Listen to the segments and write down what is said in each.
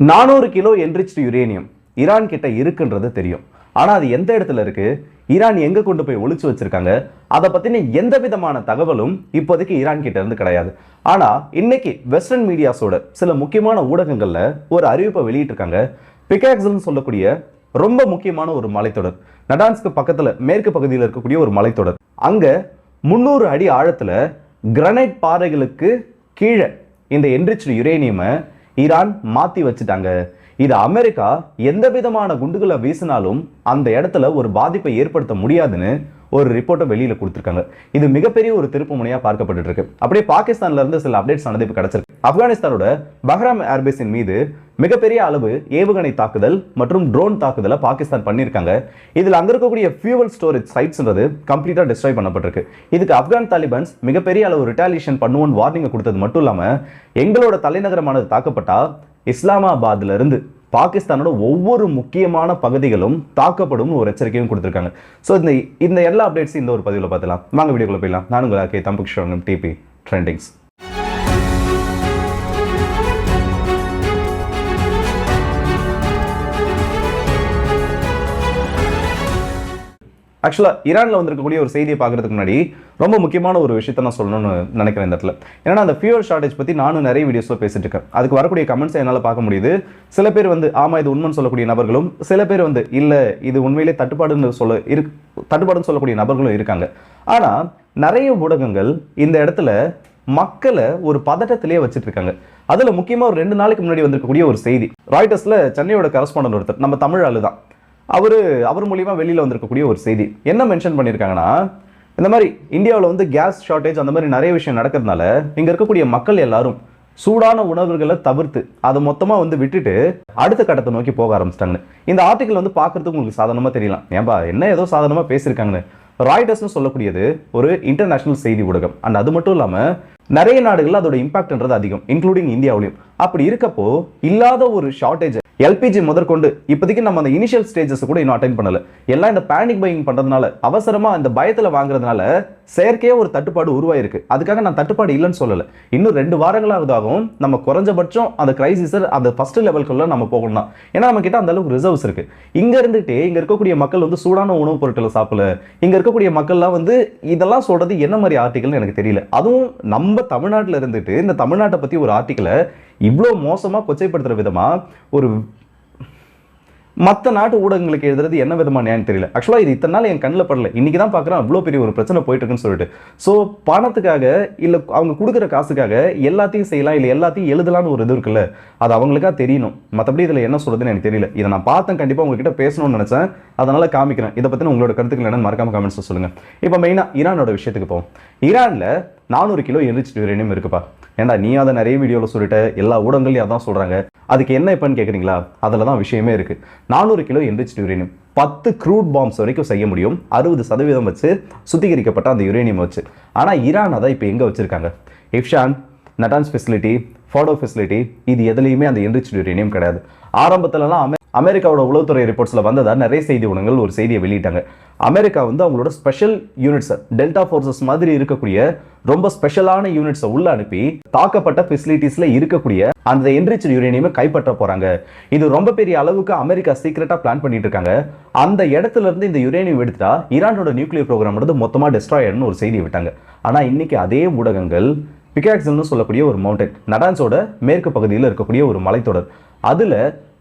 400 kilo enriched uranium Iran கிட்ட இருக்குன்றது தெரியும். ஆனா அது எந்த இடத்துல இருக்கு, ஈரான் எங்க கொண்டு போய் ஒளிச்சு வச்சிருக்காங்க, அதை பத்தின எந்த விதமான தகவலும் இப்போதைக்கு ஈரான் கிட்ட இருந்து கிடையாது. ஆனா இன்னைக்கு வெஸ்டர்ன் மீடியாஸோட சில முக்கியமான ஊடகங்கள்ல ஒரு அறிவிப்பை வெளியிட்டிருக்காங்க. பிகாக்ஸ்னு சொல்லக்கூடிய ரொம்ப முக்கியமான ஒரு மலைத்தொடர், நடான்ஸ்க்கு பக்கத்துல மேற்கு பகுதியில் இருக்கக்கூடிய ஒரு மலைத்தொடர். அங்க 300 அடி ஆழத்துல கிரனைட் பாறைகளுக்கு கீழே இந்த என்ரிச்டு யுரேனியமை ஈரான் மாத்தி வச்சுட்டாங்க. இது அமெரிக்கா எந்த விதமான குண்டுகளை வீசினாலும் அந்த இடத்துல ஒரு பாதிப்பை ஏற்படுத்த முடியாதுன்னு ஒரு ரிப்போர்ட்டை வெளியில கொடுத்திருக்காங்க. இது மிகப்பெரிய ஒரு திருப்பு முனையா பார்க்கப்பட்டு இருக்கு. அப்படியே பாகிஸ்தான்ல இருந்து சில அப்டேட்ஸ் ஆனது இப்ப கிடைச்சிருக்கு. ஆப்கானிஸ்தானோட பஹ்ராம் ஏர்பேஸின் மீது மிகப்பெரிய அளவு ஏவுகணை தாக்குதல் மற்றும் ட்ரோன் தாக்குதலை பாகிஸ்தான் பண்ணியிருக்காங்க. இதுல அங்க இருக்கக்கூடிய ஃபியூவல் ஸ்டோரேஜ் சைட்ஸ்ன்றது கம்ப்ளீட்டா டிஸ்ட்ராய் பண்ணப்பட்டிருக்கு. இதுக்கு ஆப்கான் தாலிபான்ஸ் மிகப்பெரிய அளவு ரிட்டாலியேஷன் பண்ணுவோன்னு வார்னிங் கொடுத்தது மட்டும் இல்லாம எங்களோட தலைநகரமானது தாக்கப்பட்டா இஸ்லாமாபாத்ல இருந்து பாகிஸ்தானோட ஒவ்வொரு முக்கியமான பகுதிகளும் தாக்கப்படும் ஒரு எச்சரிக்கையும் கொடுத்திருக்காங்க. ஸோ இந்த எல்லா அப்டேட்ஸும் இந்த ஒரு பதிவில் பார்த்துலாம். வாங்க வீடியோக்குள்ள போயிடலாம். நான் உங்கள் தம்புக்ஷன் டிபி ட்ரெண்டிங்ஸ். ஆக்சுவலாக ஈரானில் வந்திருக்கக்கூடிய ஒரு செய்தியை பார்க்கறதுக்கு முன்னாடி ரொம்ப முக்கியமான ஒரு விஷயத்தை நான் சொல்லணும்னு நினைக்கிறேன் இந்த இடத்துல. ஏன்னா அந்த ஃபியூவல் ஷார்டேஜ் பற்றி நானும் நிறைய வீடியோஸில் பேசிட்டு இருக்கேன். அதுக்கு வரக்கூடிய கமெண்ட்ஸை என்னால் பார்க்க முடியுது. சில பேர் ஆமாம் இது உண்மைன்னு சொல்லக்கூடிய நபர்களும், சில பேர் இல்லை இது உண்மையிலே தட்டுப்பாடுன்னு சொல்லக்கூடிய நபர்களும் இருக்காங்க. ஆனால் நிறைய ஊடகங்கள் இந்த இடத்துல மக்களை ஒரு பதட்டத்திலேயே வச்சுட்டு இருக்காங்க. அதில் முக்கியமாக ஒரு 2 நாளைக்கு முன்னாடி வந்திருக்கக்கூடிய ஒரு செய்தி, ராய்டர்ஸில் சென்னையோட கரஸ்பாண்டன்ட் ஒருத்தர், நம்ம தமிழ் ஆளு தான், அவர் மூலியமா வெளியில வந்திருக்கக்கூடிய ஒரு செய்தி என்ன மென்ஷன் பண்ணியிருக்காங்கன்னா, இந்த மாதிரி இந்தியாவில் கேஸ் ஷார்டேஜ் அந்த மாதிரி நிறைய விஷயம் நடக்கிறதுனால இங்க இருக்கக்கூடிய மக்கள் எல்லாரும் சூடான உணவுகளை தவிர்த்து அதை மொத்தமா விட்டுட்டு அடுத்த கட்டத்தை நோக்கி போக ஆரம்பிச்சிட்டாங்க. இந்த ஆர்டிகல் பார்க்கறதுக்கு உங்களுக்கு சாதாரணமா தெரியலாம், ஏன்பா என்ன ஏதோ சாதாரணமா பேசியிருக்காங்கன்னு. ராய்டர்ஸ்னு சொல்லக்கூடியது ஒரு இன்டர்நேஷனல் செய்தி ஊடகம். அண்ட் அது மட்டும் இல்லாம நிறைய நாடுகள் அதோட இம்பாக்ட்ன்றது அதிகம், இன்க்ளூடிங் இந்தியாவிலையும். அப்படி இருக்கப்போ இல்லாத ஒரு ஷார்டேஜ் எல்பிஜி முதற்கொண்டு இப்போதைக்கு நம்ம அந்த இனிஷியல் ஸ்டேஜஸ் கூட இன்னும் அட்டைன் பண்ணல. எல்லாம் இந்த பேனிக் பையிங் பண்றதுனால, அவசரமா இந்த பயத்துல வாங்குறதுனால செயற்கையே ஒரு தட்டுப்பாடு உருவாயிருக்கு. அதுக்காக நான் தட்டுப்பாடு இல்லைன்னு சொல்லல. இன்னும் 2 வாரங்களாவது ஆகும் நம்ம குறைஞ்சபட்சம் அந்த கிரைசிஸ் அந்த ஃபர்ஸ்ட் லெவலுக்குள்ள நம்ம போகணும். ஏன்னா நம்ம கிட்ட அந்த அளவுக்கு ரிசர்வ்ஸ் இருக்கு. இங்க இருந்துட்டு இங்க இருக்கக்கூடிய மக்கள் சூடான உணவுப் பொருட்களை சாப்பிடல. இங்க இருக்கக்கூடிய மக்கள்லாம் இதெல்லாம் சொல்றது என்ன மாதிரி ஆர்டிகல்னு எனக்கு தெரியல. அதுவும் நம்ம தமிழ்நாட்டில் இருந்துட்டு இந்த தமிழ்நாட்டை பத்தி ஒரு ஆர்டிக்கலை இவ்வளோ மோசமா கொச்சைப்படுத்துற விதமா ஒரு மற்ற நாட்டு ஊடகங்களுக்கு எழுதுறது என்ன விதமான நியாயம் தெரியல. ஆக்சுவலாக இது இத்தனை நாள் என் கண்ணில் படல, இன்னைக்கு தான் பார்க்குறேன் அவ்வளோ பெரிய ஒரு பிரச்சனை போயிட்டு இருக்குன்னு சொல்லிட்டு. ஸோ பணத்துக்காக இல்லை அவங்க கொடுக்குற காசுக்காக எல்லாத்தையும் செய்யலாம், இல்லை எல்லாத்தையும் எழுதலான்னு ஒரு இது இருக்குல்ல, அது அவங்களுக்காக தெரியணும். மற்றபடி இதில் என்ன சொல்றதுன்னு எனக்கு தெரியல. இதை நான் பார்த்தேன், கண்டிப்பாக உங்ககிட்ட பேசணும்னு நினைச்சேன், அதனால காமிக்கிறேன். இதை பற்றின உங்களோட கருத்துக்கள் என்னன்னு மறக்காம கமெண்ட்ஸ் சொல்லுங்க. இப்போ மெயினாக ஈரானோட விஷயத்துக்கு போவோம். ஈரானில் 400 கிலோ என்ரிச்டு யுரேனியம் இருக்குப்பா. ஏண்டா நீ அதை நிறைய வீடியோவில் சொல்லிட்ட, எல்லா ஊடகங்களையும் அதான் சொல்றாங்க. அதுக்கு என்ன எப்பன்னு கேட்குறீங்களா? அதில் தான் விஷயமே இருக்கு. 400 kilo enriched uranium 10 crude bombs வரைக்கும் செய்ய முடியும், 60% வச்சு சுத்திகரிக்கப்பட்ட அந்த யுரேனியம் வச்சு. ஆனால் ஈரான் அதை இப்போ எங்கே வச்சிருக்காங்க? இஃப்ஷான், நட்டான்ஸ் ஃபெசிலிட்டி, ஃபாடோ ஃபெசிலிட்டி, இது எதுலையுமே அந்த என்ரிச்டு யுரேனியம் கிடையாது. ஆரம்பத்துலலாம் அமெரிக்காவோட உளவுத்துறை ரிப்போர்ட்ஸ்ல வந்ததா நிறைய செய்தி ஊடகங்கள் ஒரு செய்தியை வெளியிட்டாங்க. அமெரிக்கா அவங்களோட ஸ்பெஷல் யூனிட்ஸ், டெல்டா ஃபோர்ஸஸ் மாதிரி இருக்கக்கூடிய ரொம்ப ஸ்பெஷலான யூனிட்ஸை உள்ள அனுப்பி தாக்கப்பட்ட ஃபெசிலிட்டிஸ்ல இருக்கக்கூடிய அந்த என்ரிச்டு யுரேனியமை கைப்பற்ற போறாங்க. இது ரொம்ப பெரிய அளவுக்கு அமெரிக்கா சீக்கிரட்டா பிளான் பண்ணிட்டு இருக்காங்க. அந்த இடத்துல இருந்து இந்த யுரேனியம் எடுத்துட்டா ஈரானோட நியூக்ளியர் ப்ரோக்ராம் மொத்தமா டெஸ்ட்ராய் ஆயிடும்னு ஒரு செய்தி விட்டாங்க. ஆனா இன்னைக்கு அதே ஊடகங்கள் பிகாக்ஸ்னு சொல்லக்கூடிய ஒரு மவுண்டன், நடான்ஸோட மேற்கு பகுதியில் இருக்கக்கூடிய ஒரு மலைத்தொடர், அதுல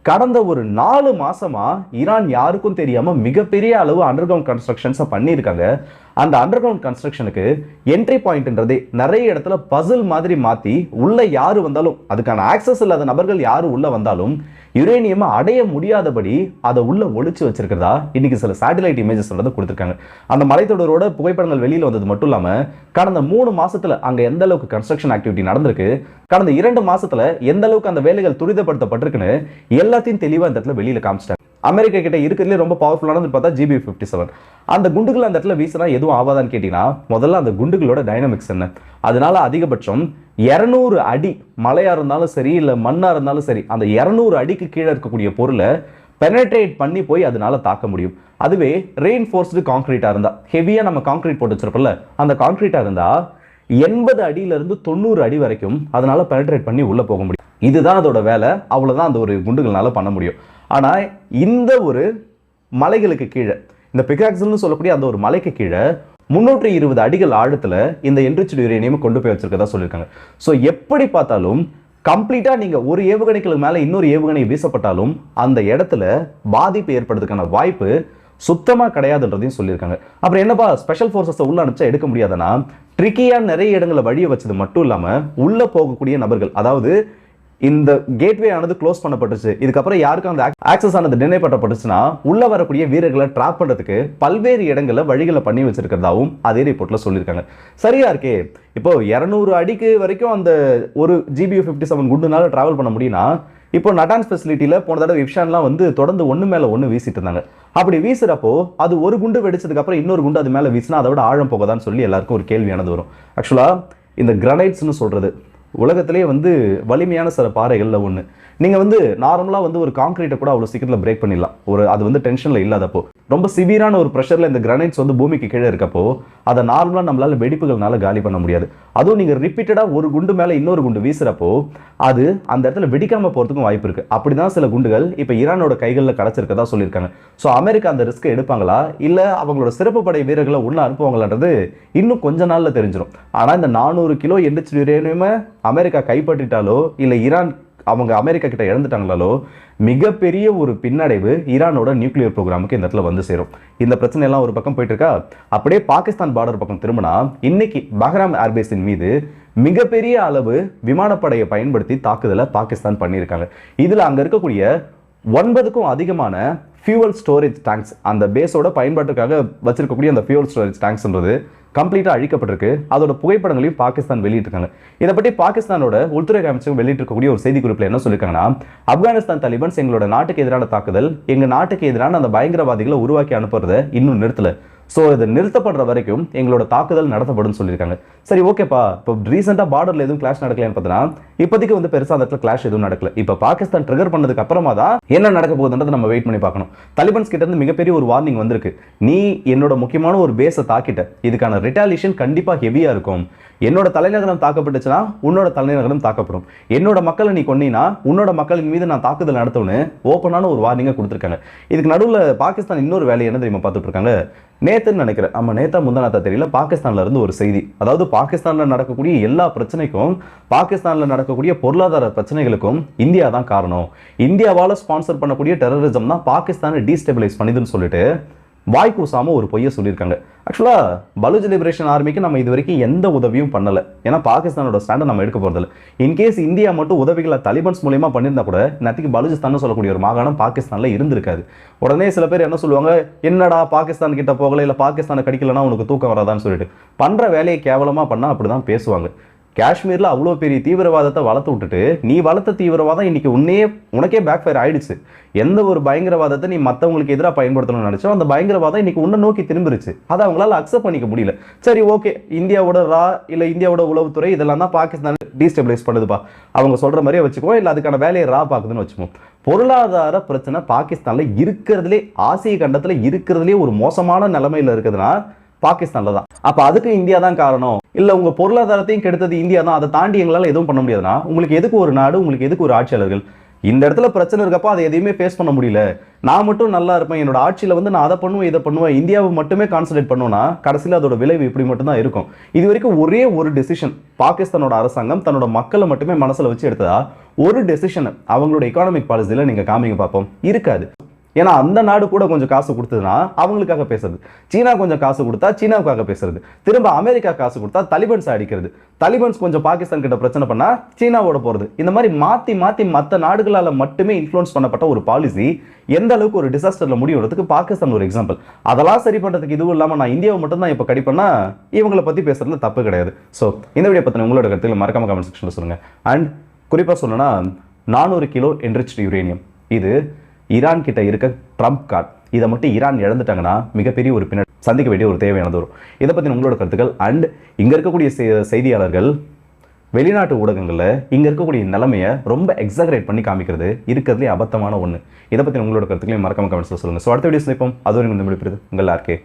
கடந்த ஒரு 4 மாசமா ஈரான் யாருக்கும் தெரியாம மிகப்பெரிய அளவு அண்டர் கிரவுண்ட் கன்ஸ்ட்ரக்ஷன்ஸை பண்ணியிருக்காங்க. அந்த அண்டர் கிரவுண்ட் கன்ஸ்ட்ரக்ஷனுக்கு என்ட்ரி பாயிண்ட்ன்றதே நிறைய இடத்துல பசில் மாதிரி மாத்தி உள்ள யாரு வந்தாலும், அதுக்கான ஆக்சஸ் இல்லாத நபர்கள் யாரு உள்ள வந்தாலும் யுரேனியம் அடைய முடியாதபடி அதை உள்ள ஒளிச்சு வச்சிருக்கிறதா இன்னைக்கு சில சேட்டலைட் இமேஜஸ் கொடுத்திருக்காங்க. அந்த மலைத்தொடரோட புகைப்படங்கள் வெளியில வந்தது மட்டும் இல்லாம கடந்த 3 மாசத்துல அங்க எந்த அளவுக்கு கன்ஸ்ட்ரக்ஷன் ஆக்டிவிட்டி நடந்திருக்கு, கடந்த 2 மாசத்துல எந்த அளவுக்கு அந்த வேலைகள் துரிதப்படுத்தப்பட்டிருக்குன்னு எல்லாத்தையும் தெளிவா இந்த இடத்துல வெளியில காமிச்சிட்டாங்க. அமெரிக்கா கிட்ட இருக்கிறதுலே ரொம்ப பவர்ஃபுல்லானது பார்த்தா GB-57. அந்த குண்டுகள் அந்த இடத்துல வீசினா எதுவும் ஆகாதான்னு கேட்டீங்கன்னா, முதல்ல அந்த குண்டுகளோட டைனமிக்ஸ் என்ன, அதனால அதிகபட்சம் 200 அடி மலையா இருந்தாலும் சரி இல்லை மண்ணா இருந்தாலும் சரி, அந்த 200 அடிக்கு கீழே இருக்கக்கூடிய பொருளை பெனட்ரேட் பண்ணி போய் அதனால தாக்க முடியும். அதுவே ரெயின்ஃபோர்ஸ்டு கான்கிரீட்டா இருந்தா, ஹெவியா நம்ம கான்கிரீட் போட்டு வச்சிருப்போம்ல, அந்த கான்கிரீட்டா இருந்தா 80 அடியிலிருந்து 90 அடி வரைக்கும் அதனால பெனட்ரேட் பண்ணி உள்ள போக முடியும். இதுதான் அதோட வேலை, அவ்வளோதான் அந்த ஒரு குண்டுகள்னால பண்ண முடியும். ஆனால் இந்த ஒரு மலைகளுக்கு கீழே, இந்த பிகாக்ஸ்னு சொல்லக்கூடிய அந்த ஒரு மலைக்கு கீழே 320 அடிகள் ஆழத்தில் இந்த என்ரிச்டு யுரேனியம் கொண்டு போய் வச்சிருக்கதா சொல்லியிருக்காங்க. ஸோ எப்படி பார்த்தாலும் கம்ப்ளீட்டாக நீங்கள் ஒரு ஏவுகணைக்கு மேலே இன்னொரு ஏவுகணை வீசப்பட்டாலும் அந்த இடத்துல பாதிப்பு ஏற்படுறதுக்கான வாய்ப்பு சுத்தமாக கிடையாதுன்றதையும் சொல்லியிருக்காங்க. அப்புறம் என்னப்பா ஸ்பெஷல் ஃபோர்ஸஸை உள்ள அனுப்பிச்சா எடுக்க முடியாதுன்னா, ட்ரிக்கியாக நிறைய இடங்களை வழியை வச்சது மட்டும் இல்லாமல் உள்ளே போகக்கூடிய நபர்கள், அதாவது இந்த கேட்வே ஆனது க்ளோஸ் பண்ணப்பட்டுச்சு, இதுக்கப்புறம் யாருக்கும் அந்த ஆக்சஸ் ஆனது டினை பண்ணப்பட்டுச்சுன்னா உள்ள வரக்கூடிய வீரர்களை ட்ராப் பண்ணுறதுக்கு பல்வேறு இடங்களில் வழிகளை பண்ணி வச்சிருக்கிறதாவும் அதே ரிப்போர்ட்டில் சொல்லியிருக்காங்க. சரியா இருக்கே, இப்போ 200 அடிக்கு வரைக்கும் அந்த ஒரு GBU-57 குண்டுனால டிராவல் பண்ண முடியும்னா, இப்போ நட்டான்ஸ் ஃபெசிலிட்டியில் போன தடவை இப்ஷான்லாம் வந்து தொடர்ந்து ஒன்று மேலே ஒன்று வீசிட்டு இருந்தாங்க. அப்படி வீசுறப்போ அது ஒரு குண்டு வெடிச்சதுக்கு அப்புறம் இன்னொரு குண்டு அது மேலே வீசினா அதை விட ஆழம் போகதான்னு சொல்லி எல்லாருக்கும் ஒரு கேள்வியானது வரும். ஆக்சுவலாக இந்த கிரனைட்ஸ்னு சொல்றது உலகத்திலே வந்து வலிமையான சில பாறைகளில் ஒன்று. நீங்கள் வந்து நார்மலாக வந்து ஒரு கான்கிரீட்டை கூட அவ்வளோ சீக்கிரத்தில் பிரேக் பண்ணிடலாம், அது வந்து டென்ஷனில் இல்லாதப்போ. ரொம்ப சிவியரான ஒரு ப்ரெஷரில் இந்த கிரானைட்ஸ் வந்து பூமிக்கு கீழே இருக்கப்போ அதை நார்மலாக நம்மளால் வெடிப்புகள்னால காலி பண்ண முடியாது. அதுவும் நீங்கள் ரிப்பீட்டடாக ஒரு குண்டு மேலே இன்னொரு குண்டு வீசுகிறப்போ அது அந்த இடத்துல வெடிக்காமல் போகிறதுக்கும் வாய்ப்பு இருக்குது. அப்படி தான் சில குண்டுகள் இப்போ ஈரானோட கைகளில் கிடச்சிருக்கதா சொல்லியிருக்காங்க. ஸோ அமெரிக்கா அந்த ரிஸ்க்கை எடுப்பாங்களா, இல்லை அவங்களோட சிறப்பு படை வீரர்களை உள்ள அனுப்புவாங்களான்றது இன்னும் கொஞ்ச நாளில் தெரிஞ்சிடும். ஆனால் இந்த 400 கிலோ என்ரிச்டு யுரேனியமை அமெரிக்கா கைப்பற்றிட்டாலோ இல்லை ஈரான் அவங்க அமெரிக்கா கிட்ட இழந்துட்டாங்களோ மிகப்பெரிய ஒரு பின்னடைவு ஈரானோட நியூக்ளியர் ப்ரோக்ராமுக்கு இந்த இடத்துல வந்து சேரும். இந்த பிரச்சனை எல்லாம் ஒரு பக்கம் போயிட்டு இருக்கா. அப்படியே பாகிஸ்தான் பார்டர் பக்கம் திரும்பினா, இன்னைக்கு பஹ்ராம் ஏர்பேஸின் மீது மிகப்பெரிய அளவு விமானப்படையை பயன்படுத்தி தாக்குதலை பாகிஸ்தான் பண்ணியிருக்காங்க. இதுல அங்க இருக்கக்கூடிய 9க்கும் அதிகமான ஃபியூவல் ஸ்டோரேஜ் டேங்க்ஸ், அந்த பேஸோட பயன்பாட்டுக்காக வச்சிருக்கக்கூடிய அந்த ஃபியூவல் ஸ்டோரேஜ் டேங்க்ஸ்ன்றது கம்ப்ளீட்டாக அழிக்கப்பட்டிருக்கு. அதோட புகைப்படங்களையும் பாகிஸ்தான் வெளியிட்டிருக்காங்க. இதை பற்றி பாகிஸ்தானோட உள்துறை அமைச்சகம் வெளியிட்டிருக்கக்கூடிய ஒரு செய்தி குறிப்பில் என்ன சொல்லியிருக்காங்கன்னா, ஆப்கானிஸ்தான் தாலிபான்ஸ் எங்களோட நாட்டுக்கு எதிரான தாக்குதல், எங்கள் நாட்டுக்கு எதிரான அந்த பயங்கரவாதிகளை உருவாக்கி அனுப்புறதை இன்னும் நிறுத்தலை. ஸோ இது நிறுத்தப்படுற வரைக்கும் எங்களோட தாக்குதல் நடத்தப்படும் சொல்லியிருக்காங்க. சரி, ஓகேப்பா, இப்போ ரீசெண்டாக பார்டரில் எதுவும் கிளாஷ் நடக்கலன்னு பார்த்தீங்கன்னா, இப்போதைக்கு வந்து பெருசாக அந்த இடத்துல கிளாஷ் எதுவும் நடக்கல. இப்போ பாகிஸ்தான் ட்ரிகர் பண்ணதுக்கு அப்புறமா தான் என்ன நடக்க போகுதுன்றது நம்ம வெயிட் பண்ணி பார்க்கணும். தாலிபான்ஸ் கிட்ட இருந்து மிகப்பெரிய ஒரு வார்னிங் வந்திருக்கு. நீ என்னோட முக்கியமான ஒரு பேஸை தாக்கிட்ட, இதுக்கான ரிட்டாலியேஷன் கண்டிப்பாக ஹெவியாக இருக்கும். என்னோட தலைநகரம் தாக்கப்பட்டுச்சுன்னா உன்னோட தலைநகரம் தாக்கப்படும். என்னோட மக்களை நீ கொன்னீனா உன்னோட மக்களின் மீது நான் தாக்குதல் நடத்தணும்னு ஓப்பனான ஒரு வார்னிங்கை கொடுத்துருக்காங்க. இதுக்கு நடுவில் பாகிஸ்தான் இன்னொரு வேலையை என்ன தெரியுமா பார்த்துட்டு இருக்காங்க, நேத்துன்னு நினைக்கிறேன், நம்ம நேத்தா முந்தானாத்தா தெரியல, பாகிஸ்தான்ல இருந்து ஒரு செய்தி, அதாவது பாகிஸ்தான்ல நடக்கக்கூடிய எல்லா பிரச்சனைக்கும், பாகிஸ்தான்ல நடக்கக்கூடிய பொருளாதார பிரச்சனைகளுக்கும் இந்தியா தான் காரணம், இந்தியாவால ஸ்பான்சர் பண்ணக்கூடிய டெரரிசம் தான் பாகிஸ்தானை டீஸ்டெபிலைஸ் பண்ணுதுன்னு சொல்லிட்டு வாய் கூசாம ஒரு பொய்யை சொல்லியிருக்காங்க. ஆக்சுவலா பலூச் லிபரேஷன் ஆர்மிக்கு நம்ம இது வரைக்கும் எந்த உதவியும் பண்ணல, ஏன்னா பாகிஸ்தானோட ஸ்டாண்டை நம்ம எடுக்க போறதில்ல. இன்கேஸ் இந்தியா மட்டும் உதவிகளை தாலிபான்ஸ் மூலியமா பண்ணியிருந்தா கூட நேற்றுக்கு பலூச்சிஸ்தான் சொல்லக்கூடிய ஒரு மாகாணம் பாகிஸ்தான்ல இருந்திருக்காது. உடனே சில பேர் என்ன சொல்லுவாங்க, என்னடா பாகிஸ்தான் கிட்ட போகல, இல்லை பாகிஸ்தானை கடிக்கலன்னா உனக்கு தூக்கம் வராதான்னு சொல்லிட்டு பண்ற வேலையை கேவலமா பண்ணா அப்படிதான் பேசுவாங்க. காஷ்மீர்ல அவ்வளோ பெரிய தீவிரவாதத்தை வளர்த்து விட்டுட்டு நீ வளர்த்த தீவிரவாதம் இன்னைக்கு உனக்கே பேக் ஃபயர் ஆயிடுச்சு. எந்த ஒரு பயங்கரவாதத்தை நீ மற்றவங்களுக்கு எதிராக பயன்படுத்தணும்னு நினைச்சோ அந்த பயங்கரவாதம் இன்னைக்கு உன்னை நோக்கி திரும்பிருச்சு. அதை அவங்களால அக்செப்ட் பண்ணிக்க முடியல. சரி, ஓகே, இந்தியாவோட இல்லை இந்தியாவோட உளவுத்துறை இதெல்லாம் தான் பாகிஸ்தான் டீஸ்டெபிலைஸ் பண்ணுதுப்பா, அவங்க சொல்ற மாதிரியே வச்சுக்குவோம், இல்லை அதுக்கான வேலையை பார்க்குதுன்னு வச்சுக்குவோம். பொருளாதார பிரச்சனை பாகிஸ்தான்ல இருக்கிறதுலே, ஆசிய கண்டத்துல இருக்கிறதுலே ஒரு மோசமான நிலைமையில இருக்குதுன்னா பாகிஸ்தான்ல தான். அப்ப அதுக்கு இந்தியா தான் காரணம், இல்ல உங்க பொருளாதாரத்தையும் கெடுத்தது இந்தியா தான், அதை தாண்டி எங்களால எதுவும் பண்ண முடியாதுன்னா உங்களுக்கு எதுக்கு ஒரு நாடு, உங்களுக்கு எதுக்கு ஒரு ஆட்சியாளர்கள்? இந்த இடத்துல பிரச்சனை இருக்கப்போ அதை எதையுமே ஃபேஸ் பண்ண முடியல, நான் மட்டும் நல்லா இருப்பேன், என்னோட ஆட்சியில் வந்து நான் அதை பண்ணுவேன் இதை பண்ணுவேன், இந்தியாவை மட்டுமே கான்சன்ட்ரேட் பண்ணுவேன்னா கடைசியில் அதோட விளைவு இப்படி மட்டும் தான் இருக்கும். இது வரைக்கும் ஒரே ஒரு டெசிஷன் பாகிஸ்தானோட அரசாங்கம் தன்னோட மக்களை மட்டுமே மனசுல வச்சு எடுத்ததா ஒரு டெசிஷன் அவங்களோட எக்கானமிக் பாலிசியில நீங்க காமிங்க பார்ப்போம், இருக்காது. ஏன்னா அந்த நாடு கூட கொஞ்சம் காசு கொடுத்ததுன்னா அவங்களுக்காக பேசுறது, சீனா கொஞ்சம் காசு கொடுத்தா சீனாவுக்காக பேசுறது, திரும்ப அமெரிக்கா காசு கொடுத்தா தாலிபான்ஸ் அடிக்கிறது, தாலிபான்ஸ் கொஞ்சம் பாகிஸ்தான் கிட்ட பிரச்சனை பண்ணா சீனாவோட போறது, இந்த மாதிரி மாத்தி மாத்தி மற்ற நாடுகளால மட்டுமே இன்ஃப்ளூயன்ஸ் பண்ணப்பட்ட ஒரு பாலிசி எந்த அளவுக்கு ஒரு டிசாஸ்டர்ல முடிவுறதுக்கு பாகிஸ்தான் ஒரு எக்ஸாம்பிள். அதெல்லாம் சரி பண்றதுக்கு இதுவும் இல்லாம நான் இந்தியாவை மட்டும் தான் இப்ப கடிப்பேன்னா இவங்களை பத்தி பேசுறதுல தப்பு கிடையாது. ஸோ இந்த வீடியோ பத்தின உங்களோட கருத்துக்களை மறக்காம கமெண்ட் செக்ஷன்ல சொல்லுங்க. அண்ட் குறிப்பா சொல்லணும்னா 400 கிலோ என்ரிச்டு யுரேனியம், இது ஈரான் கிட்ட இருக்க ட்ரம்ப் கார்டு. இதை மட்டும் ஈரான் இழந்துட்டாங்கன்னா மிகப்பெரிய ஒரு பின்னாடி சந்திக்க வேண்டிய ஒரு தேவையானது வரும். இதை பற்றி உங்களோட கருத்துக்கள். அண்ட் இங்கே இருக்கக்கூடிய செய்தியாளர்கள் வெளிநாட்டு ஊடகங்களில் இங்கே இருக்கக்கூடிய நிலைமையை ரொம்ப எக்ஸாகரேட் பண்ணி காமிக்கிறது இருக்கிறதுலே அபத்தமான ஒன்று. இதை பற்றி உங்களோட கருத்துக்களையும் மறக்காம கமெண்ட்ஸில் சொல்லுங்கள். ஸோ அடுத்த வீடியோ சந்திப்போம். அது வரைக்கும் முடிப்பது உங்கள் ஆர்கே.